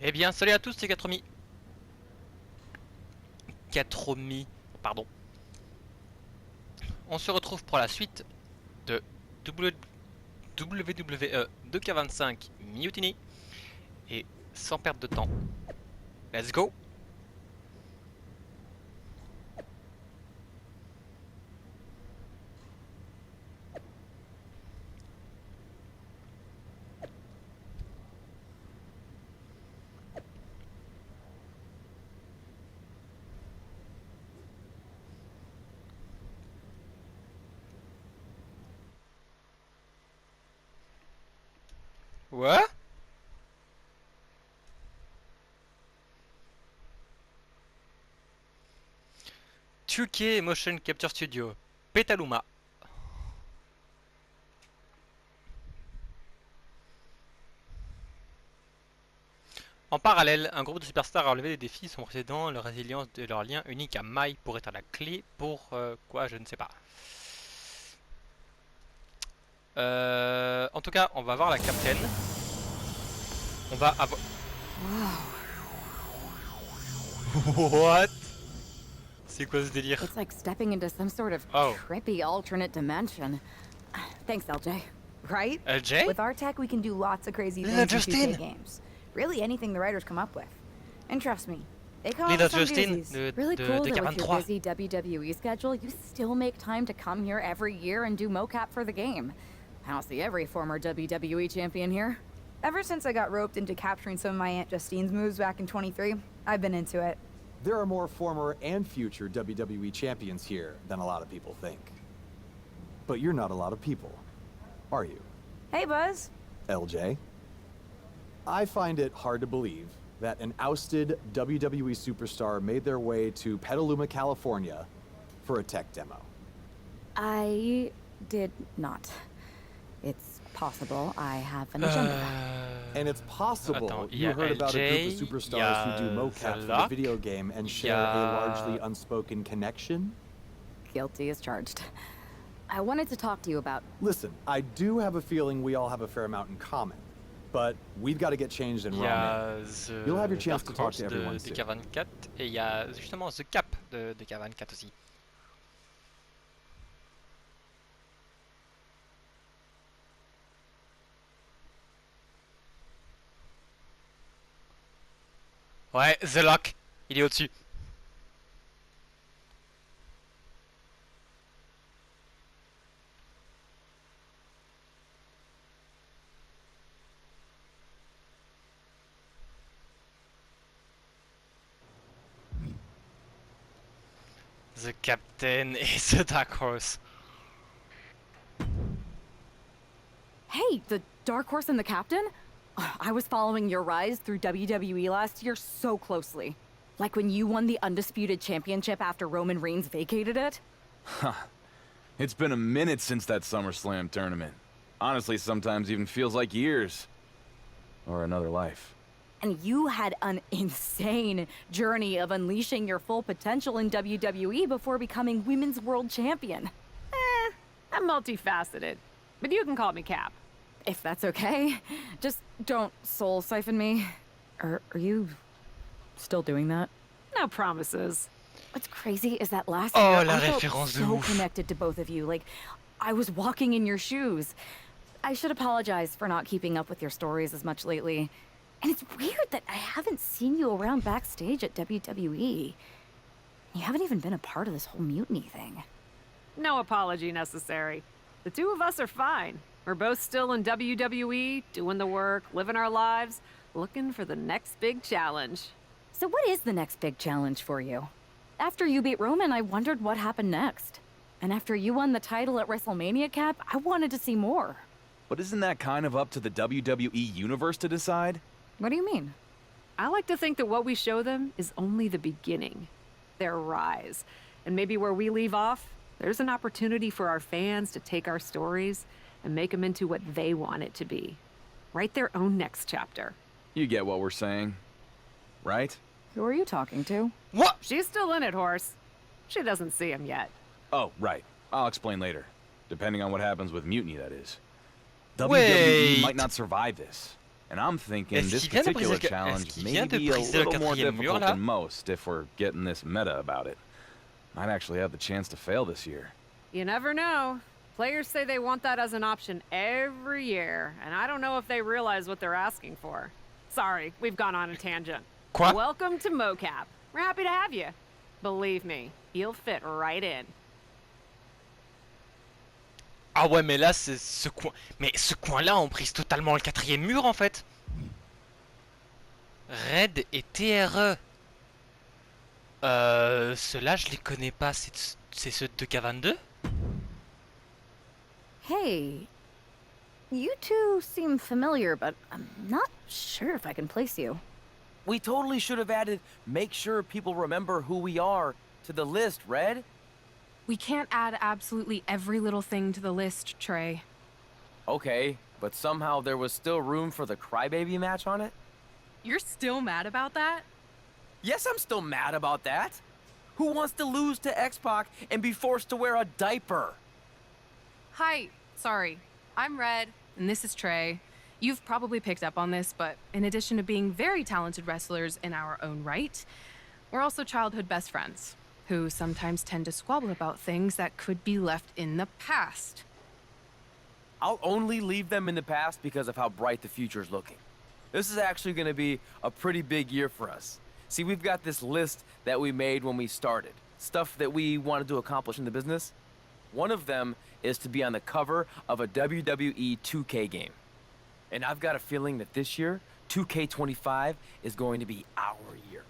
Eh bien, salut à tous, c'est Cattromy. Pardon. On se retrouve pour la suite de Wwe 2K25 Mutiny. Et sans perdre de temps, let's go. What? Wwe Motion Capture Studio, Petaluma. En parallèle, un groupe de superstars a relevé des défis son précédent, leur résilience de leur lien unique à Mai pour être la clé pour quoi, je ne sais pas. En tout cas, on va voir la capitaine. On va avoir... What? C'est quoi ce délire? It's like stepping into some sort of trippy alternate dimension. Thanks, LJ. Right? LJ? With our tech, we can do lots of crazy things in 2K games. Really anything the writers come up with. And trust me, they come up with some doozies. Really cool that with your busy WWE schedule, you still make time to come here every year and do mocap for the game. I don't see every former WWE champion here. Ever since I got roped into capturing some of my Aunt Justine's moves back in 23, I've been into it. There are more former and future WWE champions here than a lot of people think. But you're not a lot of people, are you? Hey, Buzz. LJ? I find it hard to believe that an ousted WWE superstar made their way to Petaluma, California for a tech demo. I did not. It's possible I have an agenda. And it's possible you heard about a group of superstars who do mocap for the video game and share a largely unspoken connection? Guilty as charged. I wanted to talk to you about... Listen, I do have a feeling we all have a fair amount in common, but we've got to get changed in raw. You'll have your chance to talk to everyone soon. DK24 et il y a justement The Cap de DK24 aussi. Ouais, The Lock, il est au-dessus. The Captain is the Dark Horse. Hey, the Dark Horse and the Captain? I was following your rise through WWE last year so closely. Like when you won the Undisputed Championship after Roman Reigns vacated it. Huh. It's been a minute since that SummerSlam tournament. Honestly, sometimes even feels like years. Or another life. And you had an insane journey of unleashing your full potential in WWE before becoming Women's World Champion. I'm multifaceted, but you can call me Cap. If that's okay. Just don't soul siphon me. Are you still doing that? No promises. What's crazy is that last year I felt so ouf. connected to both of you. Like, I was walking in your shoes. I should apologize for not keeping up with your stories as much lately. And it's weird that I haven't seen you around backstage at WWE. You haven't even been a part of this whole mutiny thing. No apology necessary. The two of us are fine. We're both still in WWE, doing the work, living our lives, looking for the next big challenge. So what is the next big challenge for you? After you beat Roman, I wondered what happened next. And after you won the title at WrestleMania, Cap, I wanted to see more. But isn't that kind of up to the WWE Universe to decide? What do you mean? I like to think that what we show them is only the beginning, their rise. And maybe where we leave off, there's an opportunity for our fans to take our stories and make them into what they want it to be. Write their own next chapter. You get what we're saying, right? Who are you talking to? What? She's still in it, Horse. She doesn't see him yet. Oh, right. I'll explain later. Depending on what happens with Mutiny, that is. Wait. WWE might not survive this. And I'm thinking Est-ce this qu'il vient de particular briser le challenge est-ce qu'il may vient de be a briser le little more quatrième mur difficult là? than most if we're getting this meta about it. Might actually have the chance to fail this year. You never know. Players say they want that as an option every year, and I don't know if they realize what they're asking for. Sorry, we've gone on a tangent. Quoi? Welcome to MoCap. We're happy to have you. Believe me, you'll fit right in. Ah ouais, mais là, c'est ce coin. Mais ce coin-là, on brise totalement le quatrième mur en fait. Red et TRE. Ceux-là, je les connais pas. C'est ceux de 2K22? Hey, you two seem familiar, but I'm not sure if I can place you. We totally should have added make sure people remember who we are to the list, Red. We can't add absolutely every little thing to the list, Trey. Okay, but somehow there was still room for the crybaby match on it? You're still mad about that? Yes, I'm still mad about that. Who wants to lose to X-Pac and be forced to wear a diaper? Hi, sorry. I'm Red, and this is Trey. You've probably picked up on this, but in addition to being very talented wrestlers in our own right, we're also childhood best friends, who sometimes tend to squabble about things that could be left in the past. I'll only leave them in the past because of how bright the future is looking. This is actually going to be a pretty big year for us. See, we've got this list that we made when we started, stuff that we wanted to accomplish in the business. One of them is to be on the cover of a WWE 2K game. And I've got a feeling that this year, 2K25 is going to be our year.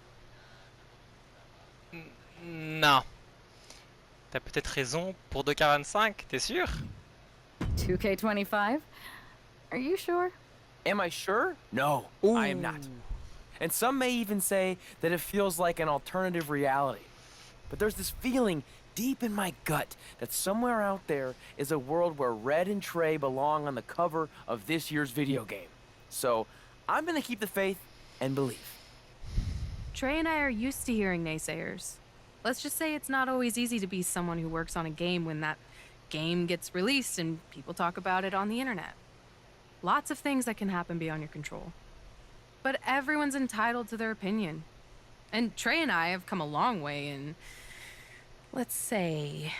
Non. T'as peut-être raison pour 2K25, t'es sûr? 2K25? Are you sure? Am I sure? No, I am not. And some may even say that it feels like an alternative reality. But there's this feeling deep in my gut that somewhere out there is a world where Red and Trey belong on the cover of this year's video game. So I'm gonna keep the faith and believe. Trey and I are used to hearing naysayers. Let's just say it's not always easy to be someone who works on a game when that game gets released and people talk about it on the internet. Lots of things that can happen beyond your control. But everyone's entitled to their opinion. And Trey and I have come a long way in, let's say,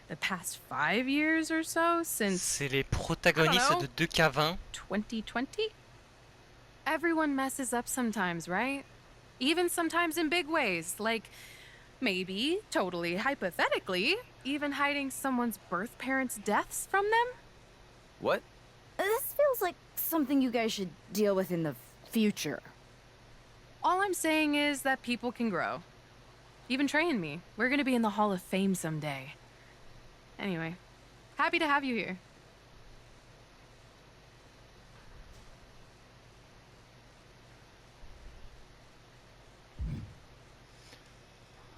the past 5 years or so since... C'est les protagonistes de 2K20. 2020? Everyone messes up sometimes, right? Even sometimes in big ways, like maybe, totally hypothetically, even hiding someone's birth parents' deaths from them? What? This feels like something you guys should deal with in the future. All I'm saying is that people can grow. Even Trey and me. We're gonna be in the Hall of Fame someday. Anyway, happy to have you here.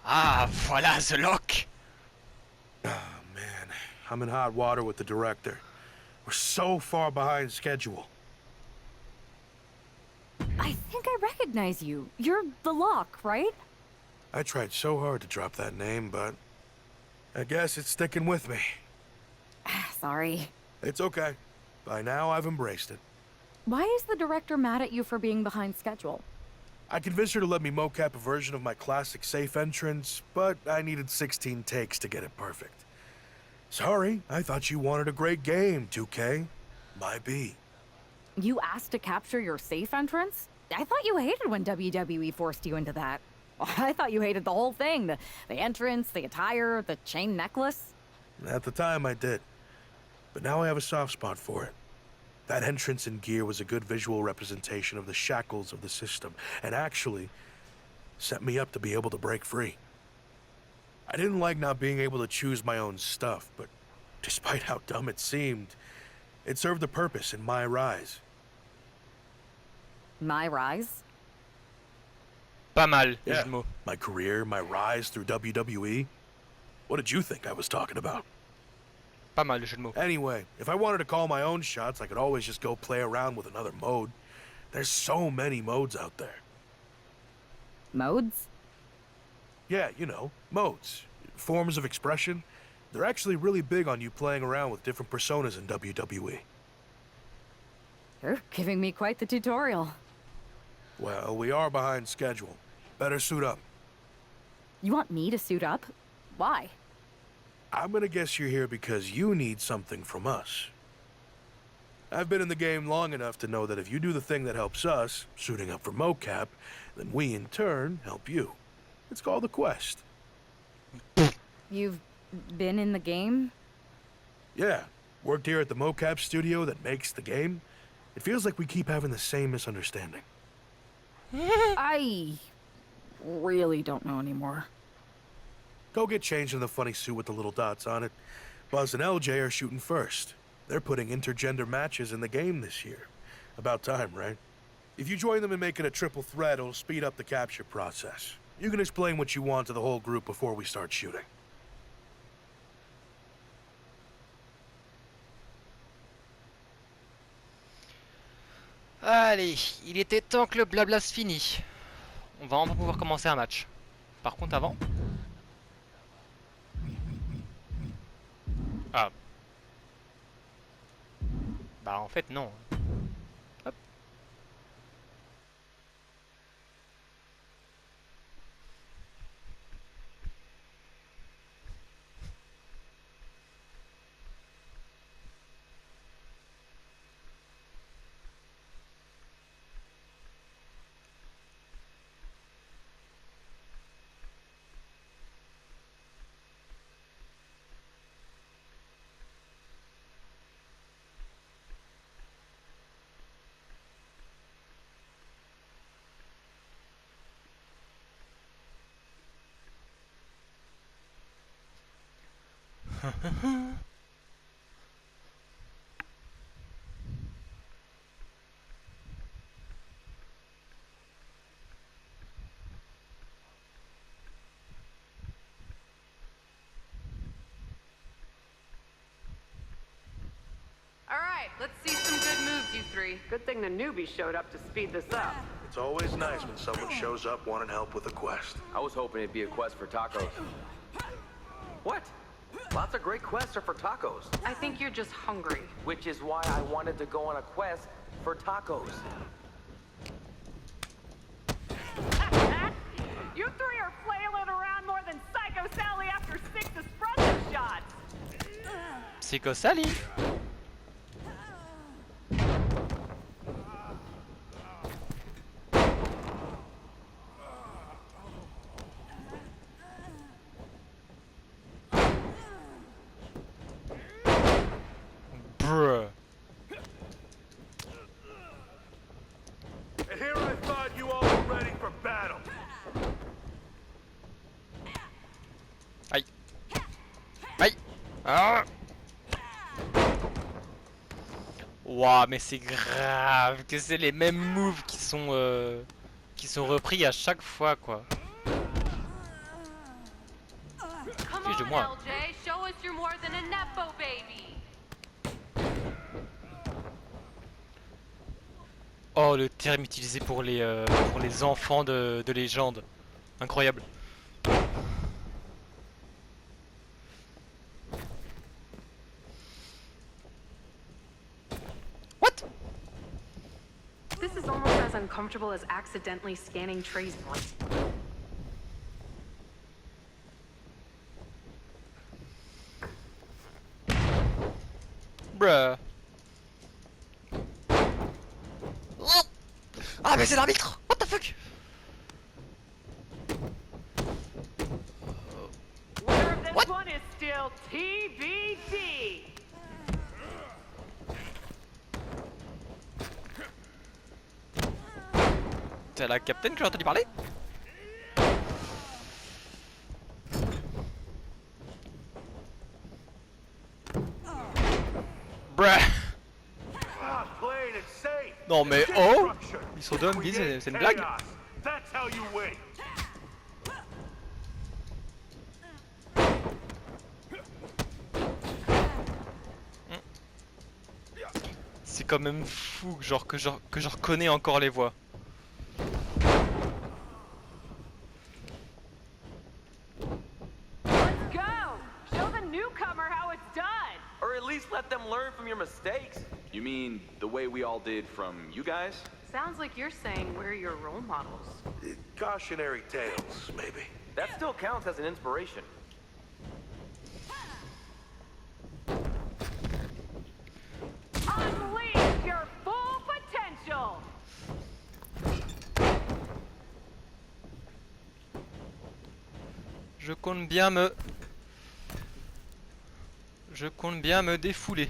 Ah, voilà The Lock. Oh, man. I'm in hot water with the director. We're so far behind schedule. I think I recognize you. You're the Lock, right? I tried so hard to drop that name, but I guess it's sticking with me. Sorry. It's okay. By now, I've embraced it. Why is the director mad at you for being behind schedule? I convinced her to let me mocap a version of my classic safe entrance, but I needed 16 takes to get it perfect. Sorry, I thought you wanted a great game, 2K. My B. You asked to capture your safe entrance? I thought you hated when WWE forced you into that. I thought you hated the whole thing. The entrance, the attire, the chain necklace. At the time, I did. But now I have a soft spot for it. That entrance and gear was a good visual representation of the shackles of the system, and actually set me up to be able to break free. I didn't like not being able to choose my own stuff, but despite how dumb it seemed, it served a purpose in my rise. My rise? Pas mal, le Yeah, jeu de mots. my career, my rise through WWE. What did you think I was talking about? Pas mal, le jeu de mots. Anyway, if I wanted to call my own shots, I could always just go play around with another mode. There's so many modes out there. Modes? Yeah, you know, modes. Forms of expression. They're actually really big on you playing around with different personas in WWE. You're giving me quite the tutorial. Well, we are behind schedule. Better suit up. You want me to suit up? Why? I'm gonna guess you're here because you need something from us. I've been in the game long enough to know that if you do the thing that helps us, suiting up for mocap, then we in turn help you. It's called a quest. You've been in the game? Yeah, worked here at the mocap studio that makes the game. It feels like we keep having the same misunderstanding. I really don't know anymore. Go get changed in the funny suit with the little dots on it. Buzz and LJ are shooting first. They're putting intergender matches in the game this year. About time, right? If you join them in making a triple threat, it'll speed up the capture process. You can explain what you want to the whole group before we start shooting. Allez, il était temps que le blabla se finisse. On va enfin pouvoir commencer un match. Par contre, avant... Ah. Bah en fait, non. Hop. All right, let's see some good moves, you three. Good thing the newbie showed up to speed this up. It's always nice when someone shows up wanting help with a quest. I was hoping it'd be a quest for tacos. What? Lots of great quests are for tacos. I think you're just hungry. Which is why I wanted to go on a quest for tacos. You three are flailing around more than Psycho Sally after 6 espresso shots. Psycho Sally. Bruh. And here I thought you all were ready for battle. Aïe. Aïe. Ah. Ouah, mais c'est grave que c'est les mêmes moves qui sont repris à chaque fois, quoi. Fiche de moi. LJ, show us you're more than a nepo baby. Oh, le terme utilisé pour les enfants de légende. Incroyable. What? This is almost as uncomfortable as accidentally scanning Trey's brain. Bruh. Ah mais c'est l'arbitre! What the fuck? Winner of this What? one is still TBD. C'est la capitaine que j'ai entendu parler? Bruh. Non mais oh! Ils sont deux MB, c'est une blague? C'est quand même fou que je reconnais encore les voix. Let's go. Show the newcomer how it's done. Or at least let them learn from your mistakes. You mean the way we all did from you guys? Sounds like you're saying we're your role models. Cautionary tales, maybe. That still counts as an inspiration. Unleash your full potential! Je compte bien me défouler.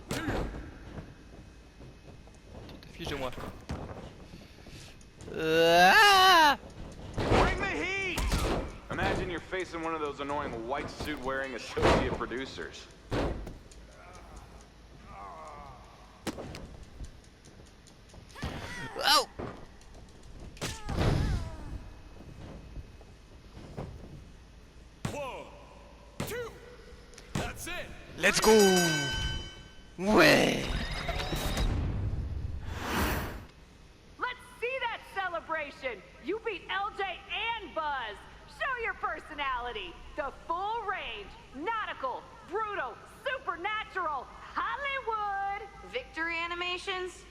Tu te fiches de moi. Bring the heat! Imagine you're facing one of those annoying white suit wearing associate producers. Oh! Let's go! Ouais! Let's see that celebration! You beat LJ and Buzz! Show your personality! The full range! Nautical, brutal, supernatural, Hollywood! Victory animations?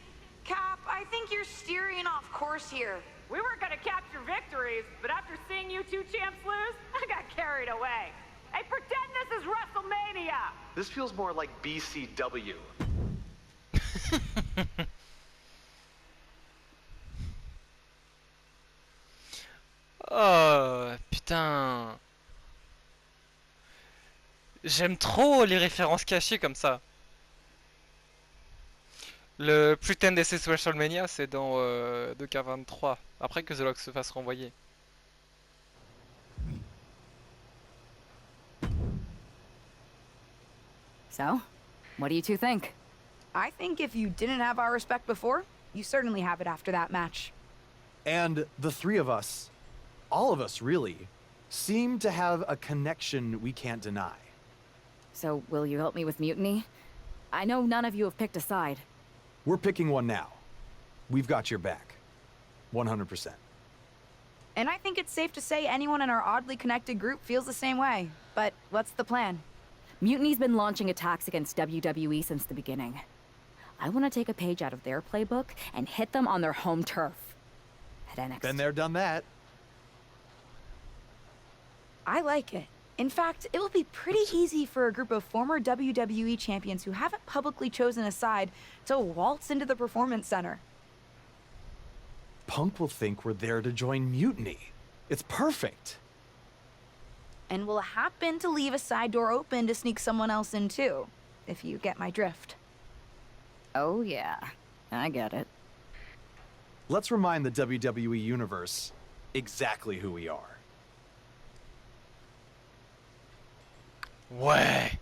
Cap, I think you're steering off course here. We were gonna capture victories, but after seeing you two champs lose, I got carried away. Hey, pretend this is WrestleMania! This feels more like BCW. Oh, putain. J'aime trop les références cachées comme ça. Le Pretend This is WrestleMania, c'est dans 2K23, après que The Lock se fasse renvoyer. So, what do you two think? I think if you didn't have our respect before, you certainly have it after that match. And the three of us, all of us really, seem to have a connection we can't deny. So, will you help me with Mutiny? I know none of you have picked a side. We're picking one now. We've got your back. 100%. And I think it's safe to say anyone in our oddly connected group feels the same way. But what's the plan? Mutiny's been launching attacks against WWE since the beginning. I want to take a page out of their playbook and hit them on their home turf. At NXT. Been there, done that. I like it. In fact, it will be pretty easy for a group of former WWE champions who haven't publicly chosen a side to waltz into the Performance Center. Punk will think we're there to join Mutiny. It's perfect. And we'll happen to leave a side door open to sneak someone else in too, if you get my drift. Oh yeah, I get it. Let's remind the WWE Universe exactly who we are. Ouais.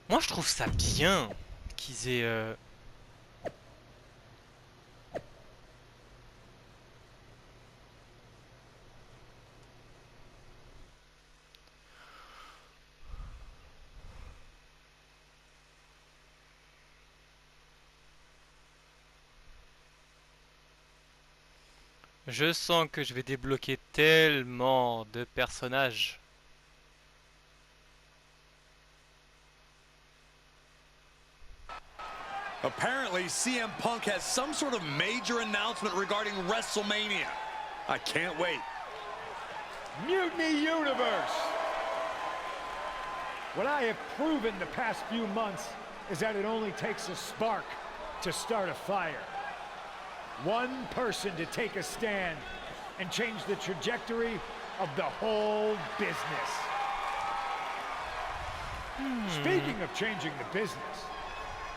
Moi je trouve ça bien qu'ils aient Je sens que je vais débloquer tellement de personnages. Apparently, CM Punk has some sort of major announcement regarding WrestleMania. I can't wait. Mutiny Universe! What I have proven the past few months is that it only takes a spark to start a fire. One person to take a stand and change the trajectory of the whole business. Speaking of changing the business,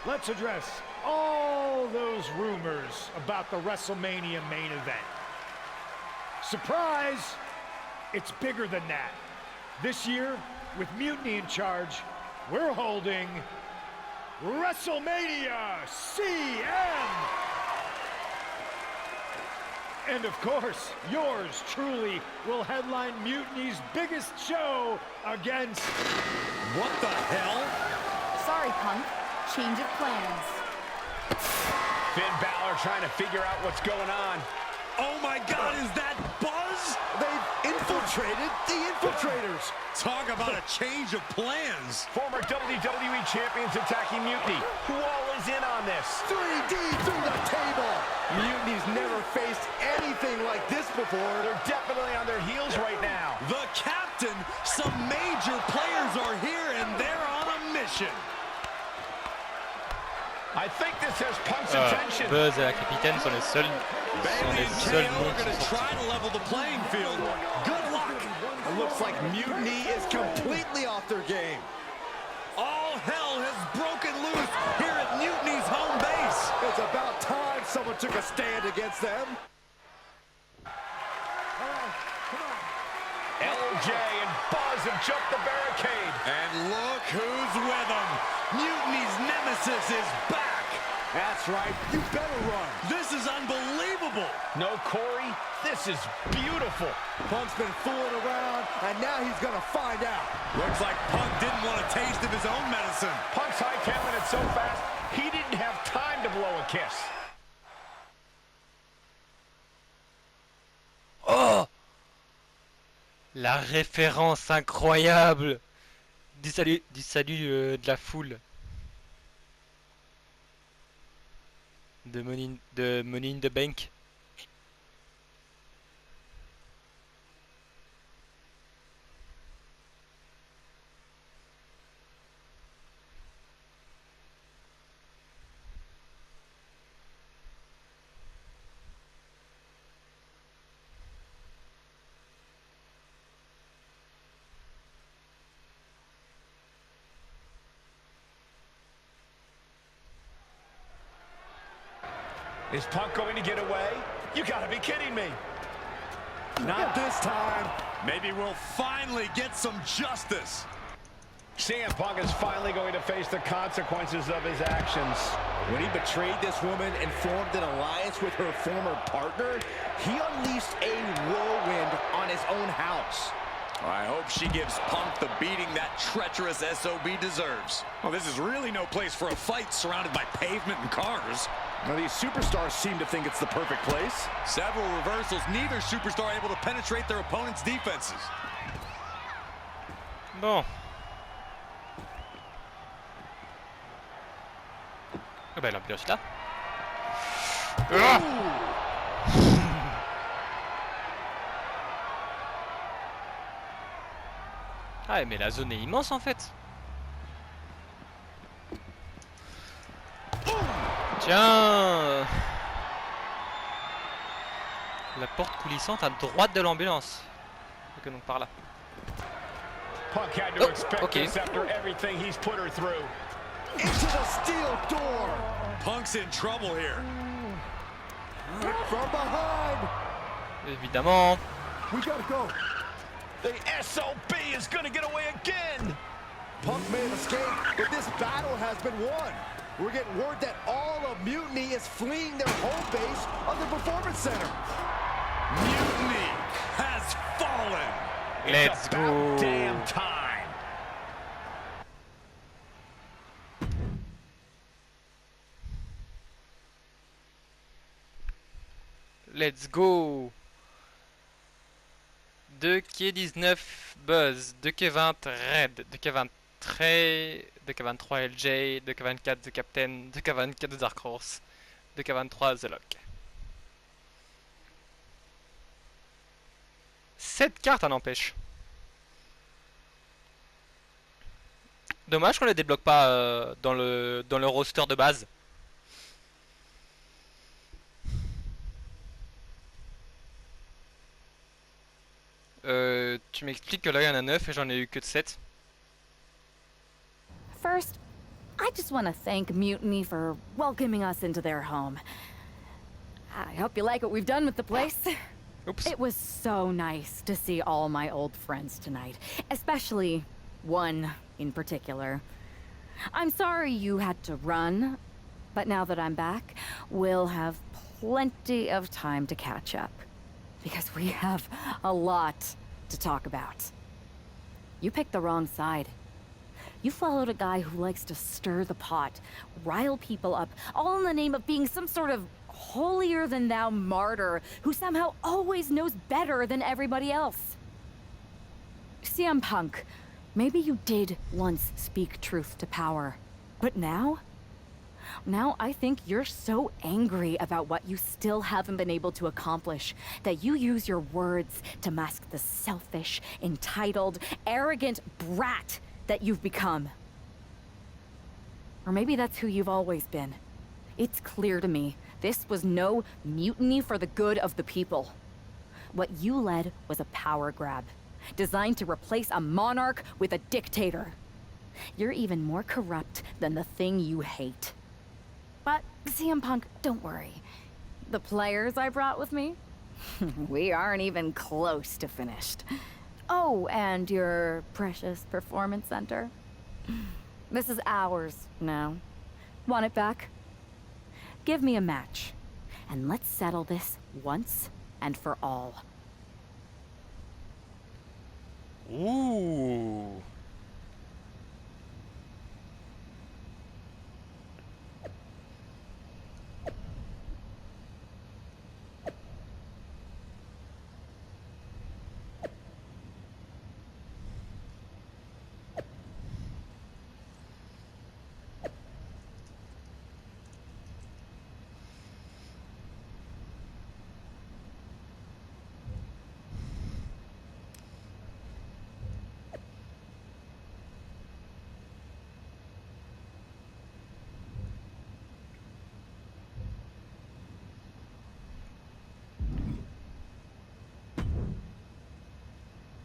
let's address all those rumors about the WrestleMania main event. Surprise! It's bigger than that. This year, with Mutiny in charge, we're holding WrestleMania CM! And of course, yours truly will headline Mutiny's biggest show against... What the hell? Sorry, Punk. Change of plans. Finn Balor trying to figure out what's going on. Oh my God, is that Buzz? They've infiltrated the infiltrators. Talk about a change of plans. Former WWE champions attacking Mutiny. Who all is in on this? 3D through the table. Mutiny's never faced anything like this before. They're definitely on their heels right now. The captain, some major players are here and they're on a mission. I think this has Punk's attention. Buzz et la capitaine sont les seuls noms qui going to sont try to level the playing field. Good luck. It looks like Mutiny is completely off their game. All hell has broken loose here at Mutiny's home base. It's about time someone took a stand against them. LJ and Buzz have jumped the barricade. And look who's with them. Mutiny's nemesis is back. That's right. You better run. This is unbelievable. No, Corey, this is beautiful. Punk's been fooling around, and now he's going to find out. Looks like Punk didn't want a taste of his own medicine. Punk's high-tailing it so fast, he didn't have time to blow a kiss. Oh! La référence incroyable du salut de la foule de Money in the Bank. Is Punk going to get away? You gotta be kidding me. Not this time. Maybe we'll finally get some justice. CM Punk is finally going to face the consequences of his actions. When he betrayed this woman and formed an alliance with her former partner, he unleashed a whirlwind on his own house. I hope she gives Punk the beating that treacherous SOB deserves. Well, this is really no place for a fight surrounded by pavement and cars. Now, these superstars seem to think it's the perfect place. Several reversals, neither superstar able to penetrate their opponent's defenses. Bon. Ah bah l'ambiance là. Ah mais la zone est immense en fait. Tiens, la porte coulissante à droite de l'ambulance. Que donc par là. Punk had to expect this after everything he's put her through. Into the steel door. Punk's in trouble here. From behind. Évidemment. We gotta go. The SOB is gonna get away again. Punk may have escaped, but this battle has been won. We're getting word that all of Mutiny is fleeing their home base of the Performance Center. Mutiny has fallen. Let's go. Damn time. Let's go. 2K19 Buzz, 2K20 Red, 2K20 2K23 LJ, 2K24 The Captain, 2K24 The Dark Horse, 2K23 The Lock. 7 cartes en empêche. Dommage qu'on les débloque pas dans le roster de base. Tu m'expliques que là il y en a 9 et j'en ai eu que de 7. First, I just want to thank Mutiny for welcoming us into their home. I hope you like what we've done with the place. Oops. It was so nice to see all my old friends tonight, especially one in particular. I'm sorry you had to run, but now that I'm back, we'll have plenty of time to catch up, because we have a lot to talk about. You picked the wrong side. You followed a guy who likes to stir the pot, rile people up, all in the name of being some sort of holier-than-thou martyr who somehow always knows better than everybody else. CM Punk, maybe you did once speak truth to power, but now? Now I think you're so angry about what you still haven't been able to accomplish that you use your words to mask the selfish, entitled, arrogant brat that you've become. Or maybe that's who you've always been. It's clear to me, this was no mutiny for the good of the people. What you led was a power grab, designed to replace a monarch with a dictator. You're even more corrupt than the thing you hate. But, CM Punk, don't worry. The players I brought with me? We aren't even close to finished. Oh, and your precious performance center? This is ours now. Want it back? Give me a match, and let's settle this once and for all. Ouh.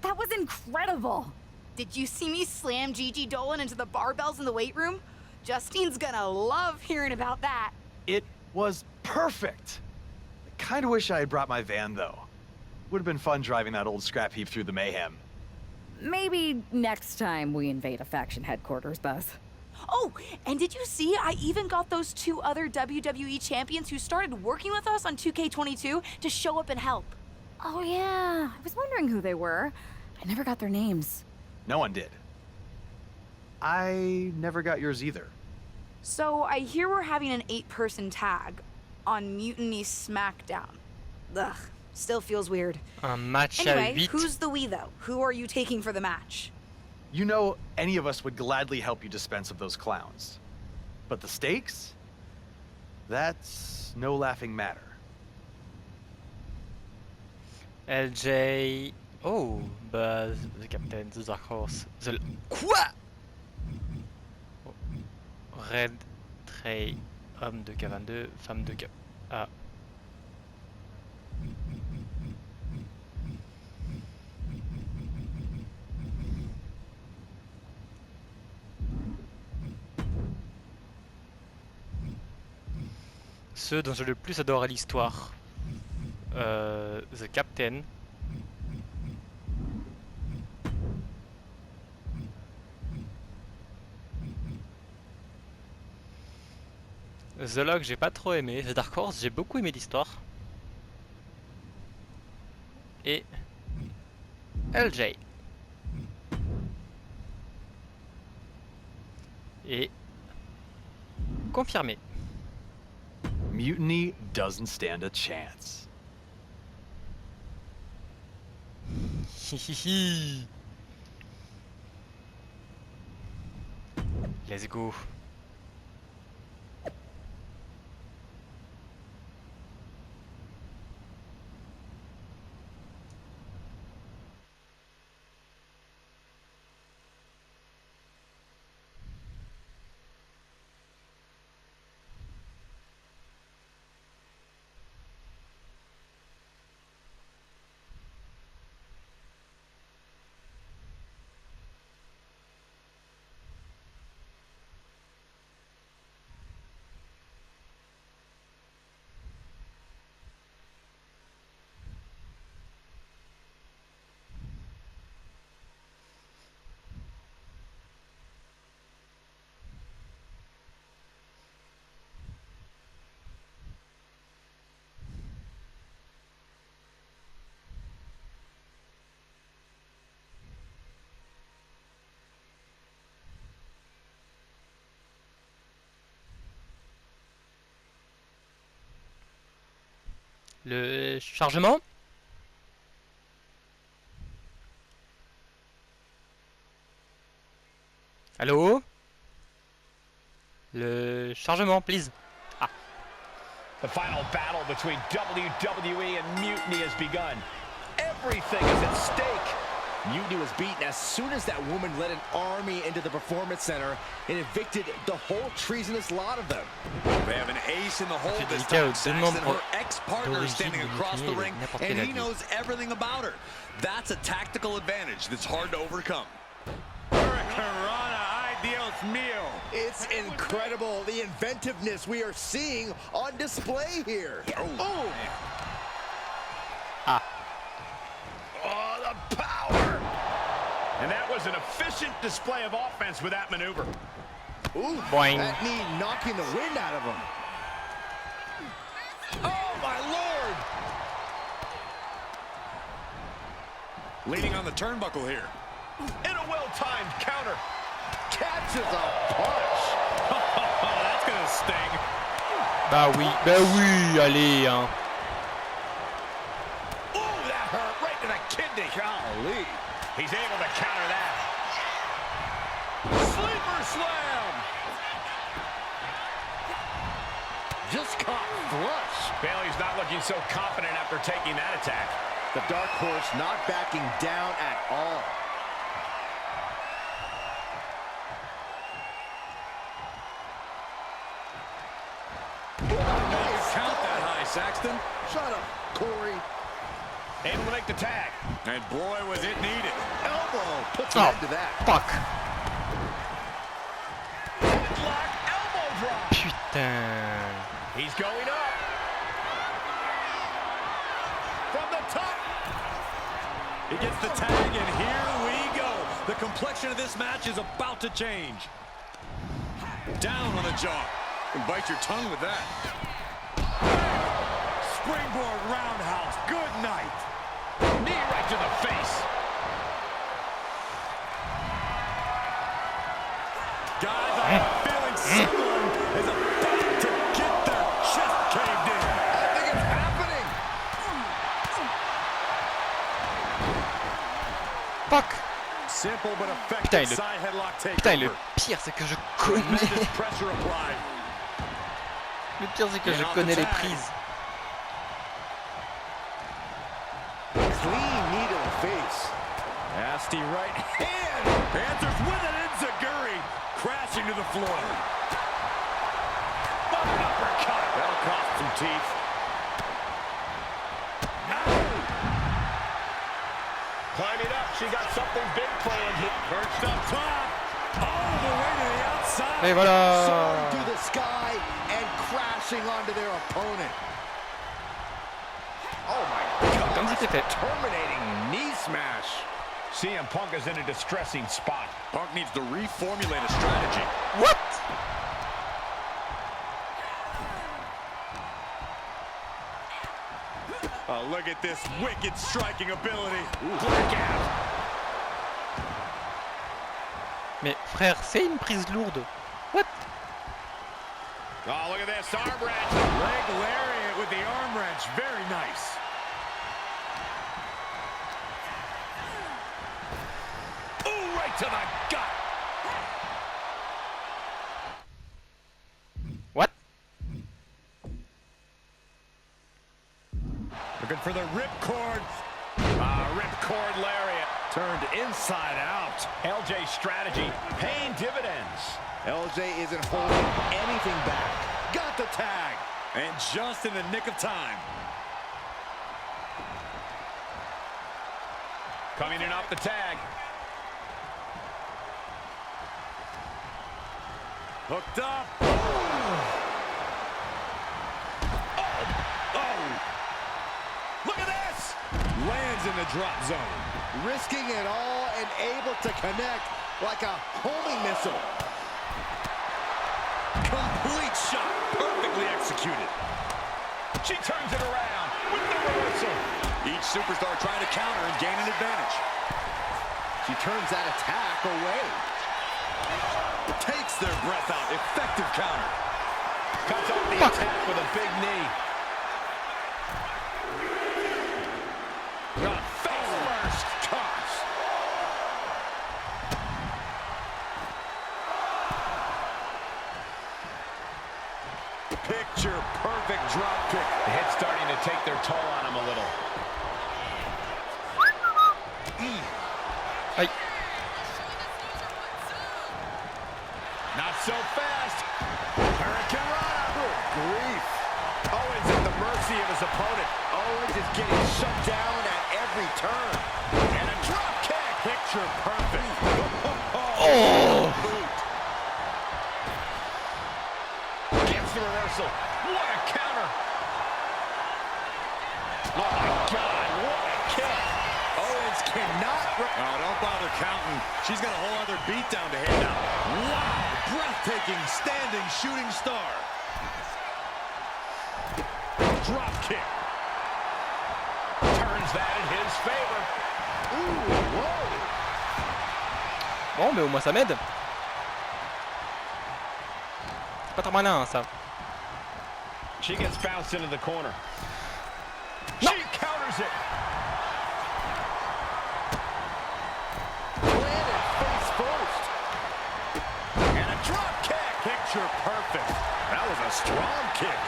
That was incredible! Did you see me slam Gigi Dolan into the barbells in the weight room? Justine's gonna love hearing about that. It was perfect. I kind of wish I had brought my van, though. Would have been fun driving that old scrap heap through the mayhem. Maybe next time we invade a faction headquarters, Buzz. Oh, and did you see I even got those 2 other WWE champions who started working with us on 2K25 to show up and help? Oh yeah, I was wondering who they were. I never got their names. No one did. I never got yours either. So I hear we're having an 8-person tag on Mutiny SmackDown. Ugh, still feels weird. Un match à Anyway, 8. who's the we though? Who are you taking for the match? You know, any of us would gladly help you dispense of those clowns. But the stakes? That's no laughing matter. LJ. Oh, bah, the Captain, the Dark Horse. The. Quoi? Oh. Red, Trey, homme de K22, femme de K. Ah. Ceux dont j'ai le plus adoré l'histoire. The Captain. The Log, j'ai pas trop aimé. The Dark Horse, j'ai beaucoup aimé l'histoire. Et LJ. Et confirmé. Mutiny doesn't stand a chance. Hihihi. Let's go. Le chargement. Allô? Le chargement, please. Ah. The final battle between WWE and Mutiny has begun. Everything is at stake. Mutiny was beaten as soon as that woman led an army into the Performance Center and evicted the whole treasonous lot of them. They have an ace in the hole this time, Saxton. Her ex-partner is standing across the ring, and he knows everything about her. That's a tactical advantage that's hard to overcome. It's incredible, the inventiveness we are seeing on display here. Oh, Ah. Oh, the power! And that was an efficient display of offense with that maneuver. Ooh, Boing. that knee knocking the wind out of him. Oh, my Lord! Leaning on the turnbuckle here. In a well-timed counter. Catches a punch. Oh, that's gonna sting. Bah oui, allez, hein. Ooh, that hurt right to the kidney. Golly. He's able to counter that. Sleeper slam. Just caught flush. Bailey's not looking so confident after taking that attack. The Dark Horse not backing down at all. Count that high, Saxton. Shut up, Corey. Able to make the tag. And boy, was it needed. Elbow puts an end to that. Fuck. Headlock, elbow drop. Putain. He's going up. From the top. He gets the tag, and here we go. The complexion of this match is about to change. Down on the jaw. And bite your tongue with that. Springboard roundhouse. Good night. Knee right to the face. Guys, I have a feeling someone is about to get their chest caved in. I think it's happening. Fuck. Simple but Putain, effective side headlock takeover. Putain, le pire c'est que je connais. Tremendous pressure applied. Le pire c'est que je connais les prises. Clean knee to the face. Nasty right hand. Answers with an enziguri. Crashing to the floor. Uppercut. That'll cost some teeth. Climbing up. She got something big planned here. Perched up top. All the way to the outside. Et voilà. Soaring through the sky and crashing onto their opponent. Oh my God. Comme c'était fait. Terminating knee smash. CM Punk is in a distressing spot. Punk needs to reformulate a strategy. What? Oh, look at this wicked striking ability. Blackout. Mais frère, c'est une prise lourde. What? Oh, look at this arm wrench. Leg lariat with the arm wrench. Very nice. Ooh, right to the gut. What? Looking for the ripcord. Ripcord lariat. Turned inside out. LJ's strategy paying dividends. LJ isn't holding anything back. Got the tag. And just in the nick of time. Coming in off the tag. Hooked up. Look at this. Lands in the drop zone. Risking it all and able to connect like a homing missile. Complete shot. Perfectly executed. She turns it around with the reversal. Each superstar trying to counter and gain an advantage. She turns that attack away. Takes their breath out. Effective counter. Cuts off the attack with a big knee. Picture perfect drop kick. The hit's starting to take their toll on him a little. Aïe. Not so fast. Hurricane Rana. Good grief. Owens at the mercy of his opponent. Owens is getting shut down at every turn. And a drop kick. Picture perfect. Oh! Gets the reversal. What a counter. Oh my God, what a kick. Owens cannot... Oh, don't bother counting. She's got a whole other beatdown to hand out. Wow, breathtaking, standing shooting star. Drop kick. Turns that in his favor. Ooh, whoa. Bon, mais au moins ça m'aide. C'est pas trop malin ça. She gets bounced into the corner. No. She counters it. Planted face first. And a drop kick. Picture perfect. That was a strong kick.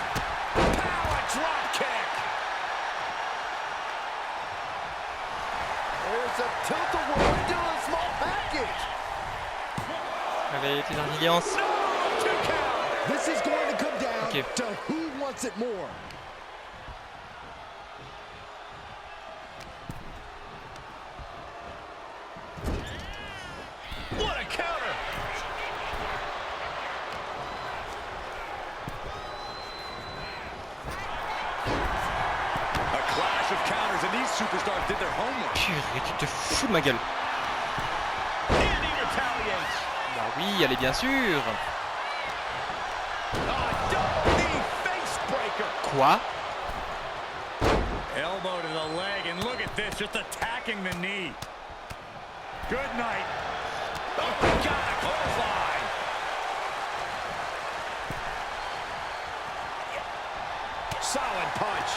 Power drop kick. There's a tilt-a-whirl into a small package. Allez, tes résilience. This is going to come down Okay. to who wants it more. What a counter. A clash of counters, and these superstars did their homework. Purée, tu te fous de ma gueule. And he retaliates. Bah oui, allez, bien sûr. Quoi? Elbow to the leg, and look at this, just attacking the knee. Good night. Oh my God, a clothesline. Solid punch.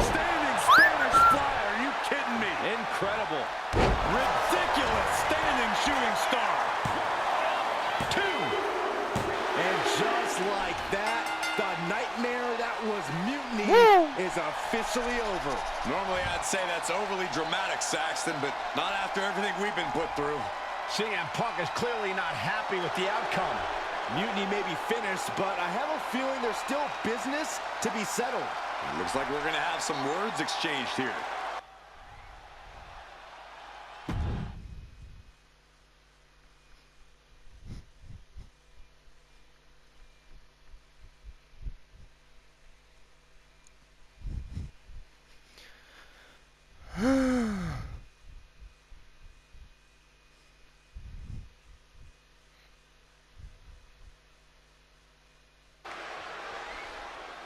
Standing Spanish fly, are you kidding me? Incredible. Ridiculous standing shooting star. 2. And just like that, the nightmare that was Mutiny is officially over. Normally I'd say that's overly dramatic, Saxton, but not after everything we've been put through. CM Punk is clearly not happy with the outcome. Mutiny may be finished, but I have a feeling there's still business to be settled. It looks like we're going to have some words exchanged here.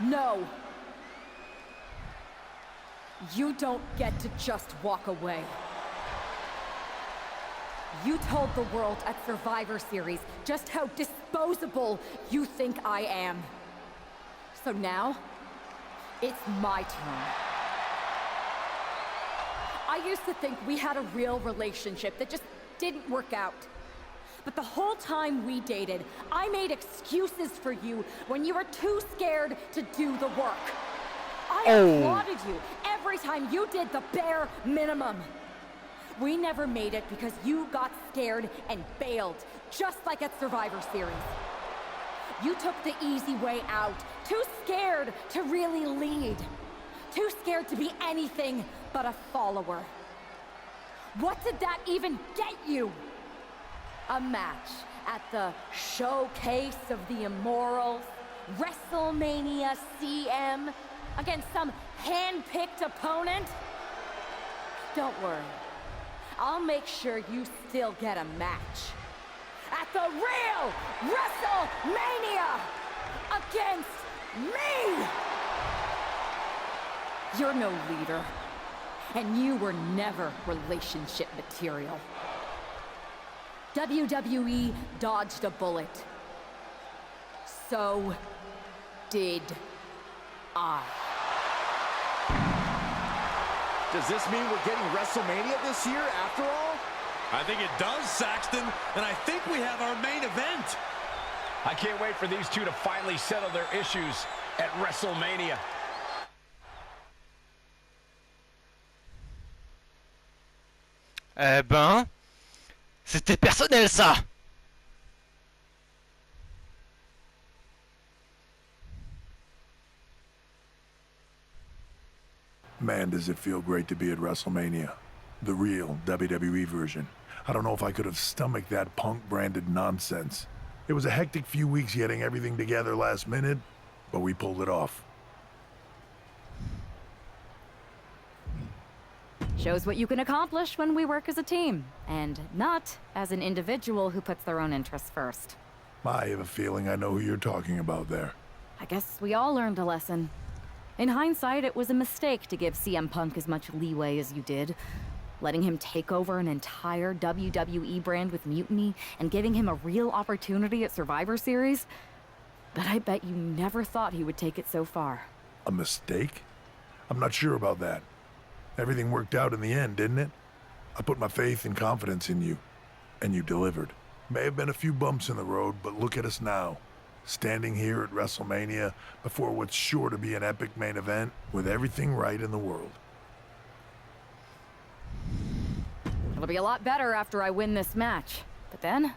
No. You don't get to just walk away. You told the world at Survivor Series just how disposable you think I am. So now, it's my turn. I used to think we had a real relationship that just didn't work out. But the whole time we dated, I made excuses for you when you were too scared to do the work. I applauded you every time you did the bare minimum. We never made it because you got scared and bailed, just like at Survivor Series. You took the easy way out, too scared to really lead. Too scared to be anything but a follower. What did that even get you? A match at the Showcase of the Immortals, WrestleMania CM, against some hand-picked opponent? Don't worry. I'll make sure you still get a match. At the real WrestleMania! Against me! You're no leader. And you were never relationship material. WWE dodged a bullet. So did I. Does this mean we're getting WrestleMania this year after all? I think it does, Saxton, and I think we have our main event. I can't wait for these two to finally settle their issues at WrestleMania. Eh ben, c'était personnel ça. Man, does it feel great to be at WrestleMania. The real WWE version. I don't know if I could have stomached that Punk-branded nonsense. It was a hectic few weeks getting everything together last minute, but we pulled it off. Shows what you can accomplish when we work as a team, and not as an individual who puts their own interests first. I have a feeling I know who you're talking about there. I guess we all learned a lesson. In hindsight, it was a mistake to give CM Punk as much leeway as you did. Letting him take over an entire WWE brand with Mutiny and giving him a real opportunity at Survivor Series. But I bet you never thought he would take it so far. A mistake? I'm not sure about that. Everything worked out in the end, didn't it? I put my faith and confidence in you, and you delivered. May have been a few bumps in the road, but look at us now. Standing here at WrestleMania before what's sure to be an epic main event with everything right in the world. It'll be a lot better after I win this match. But then,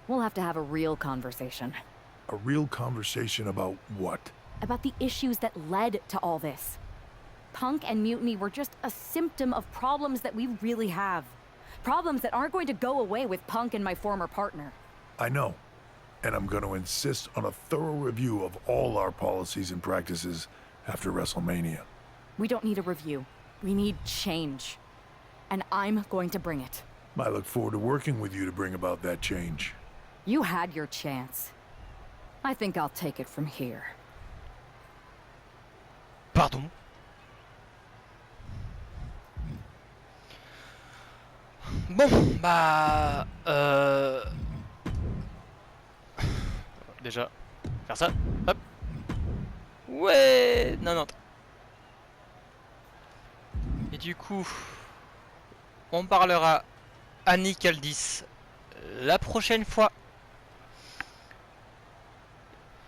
we'll have to have a real conversation. A real conversation about what? About the issues that led to all this. Punk and Mutiny were just a symptom of problems that we really have. Problems that aren't going to go away with Punk and my former partner. I know. And I'm going to insist on a thorough review of all our policies and practices after WrestleMania. We don't need a review. We need change. And I'm going to bring it. I look forward to working with you to bring about that change. You had your chance. I think I'll take it from here. Pardon. Bon, bah... Déjà, faire ça, hop. Ouais, 90. Et du coup, on parlera à Nicaldis la prochaine fois.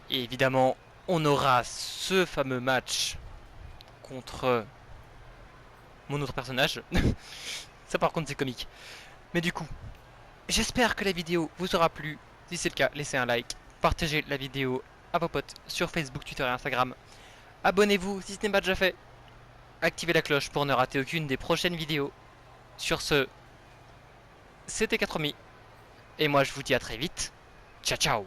Et évidemment, on aura ce fameux match contre mon autre personnage. Ça par contre c'est comique. Mais du coup, j'espère que la vidéo vous aura plu. Si c'est le cas, laissez un like. Partagez la vidéo à vos potes sur Facebook, Twitter et Instagram. Abonnez-vous si ce n'est pas déjà fait. Activez la cloche pour ne rater aucune des prochaines vidéos. Sur ce, c'était Cattromy. Et moi je vous dis à très vite. Ciao ciao.